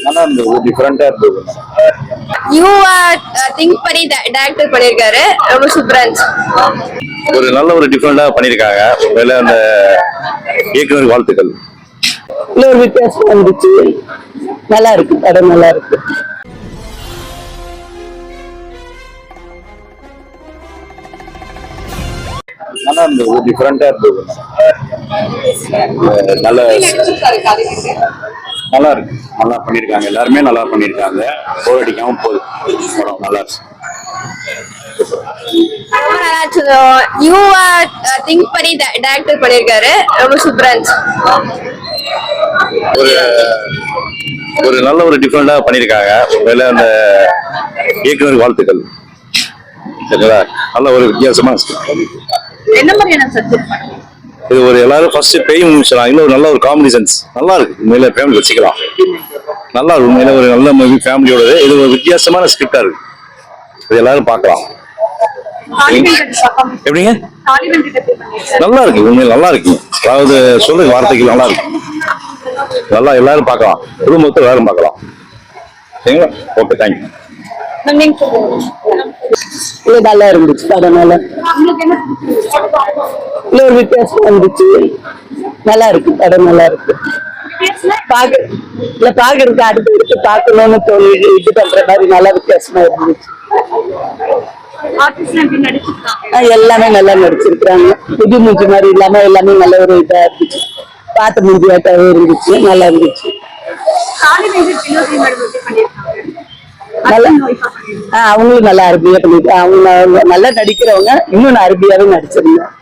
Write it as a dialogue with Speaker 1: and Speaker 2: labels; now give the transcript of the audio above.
Speaker 1: நல்லா இருந்தது, டிஃபரெண்டா இருந்தது.
Speaker 2: யூ திங்க் பண்ணி டைரக்டர் பண்ணிருக்காரு, ரொம்ப சூப்பரா இருந்துச்சு.
Speaker 1: ஒரு நல்ல ஒரு டிஃபரெண்டா பண்ணிருக்காங்க. ஒருவேளை அந்த இயக்குனர் வாழ்த்துக்கள்.
Speaker 3: ஒரு வித்தியாசம் வந்துச்சு, நல்லா இருக்கு, படம் நல்லா இருக்கு.
Speaker 1: நல்லா இருந்தது, டிஃபரெண்டா இருந்தது. நல்ல நல்லா இருக்கு, நல்லா பண்ணிருக்காங்க, எல்லாருமே நல்லா பண்ணிருக்காங்க. போர் அடிக்காம போகுது படம், நல்லா இருக்கு.
Speaker 2: யூ திங்க் பண்ணி டைரக்டர் பண்ணிருக்காரு, ரொம்ப சூப்பரா இருந்துச்சு.
Speaker 1: ஒரு நல்ல ஒரு டிஃபரெண்டா பண்ணிருக்காங்க. ஒருவேளை அந்த இயக்குனர் வாழ்த்துக்கள். சரிங்களா, நல்ல ஒரு வித்தியாசமா
Speaker 2: என்ன மாதிரியான சப்ஜெக்ட்?
Speaker 1: இது ஒரு எல்லாரும் ஃபர்ஸ்ட் பேய் முடிச்சலாம், இன்னும் நல்ல ஒரு காமெடி சென்ஸ் நல்லா இருக்கு. உண்மையில ஃபேமிலி வச்சுக்கலாம், நல்லா இருக்கு. உண்மையில ஒரு நல்ல மூவி ஃபேமிலியோட. இது ஒரு வித்தியாசமான ஸ்கிரிப்டா இருக்கு, இது எல்லாரும் பார்க்கலாம். எப்படிங்க? நல்லா இருக்கு, உண்மையில நல்லா இருக்கு. அதாவது சொல்ற வார்த்தைகள் நல்லா இருக்கு, நல்லா எல்லாரும் பார்க்கலாம், குடும்பத்தை எல்லாரும் பார்க்கலாம். சரிங்களா, ஓகே, தேங்க்யூ.
Speaker 3: இது நல்லா இருந்துச்சு, படம் நல்லா ஒரு வித்தியாசம் வந்துச்சு, நல்லா இருக்கு, படம் நல்லா இருக்கு. பாக்குறதுக்கு அடுத்து எடுத்து பார்க்கணும்னு தோணி இது பண்ற மாதிரி நல்லா வித்தியாசமா இருந்துச்சு. எல்லாமே நல்லா நடிச்சிருக்காங்க, புது மூஞ்சி மாதிரி இல்லாம எல்லாமே நல்ல ஒரு இதா இருந்துச்சு, பார்த்த மூஞ்சியாட்டாவே இருந்துச்சு, நல்லா இருந்துச்சு. அவங்களும் நல்லா அருமையா பண்ணிட்டு, அவங்க நல்லா நடிக்கிறவங்க, இன்னும் அருமையாவே நடிச்சிருந்தாங்க.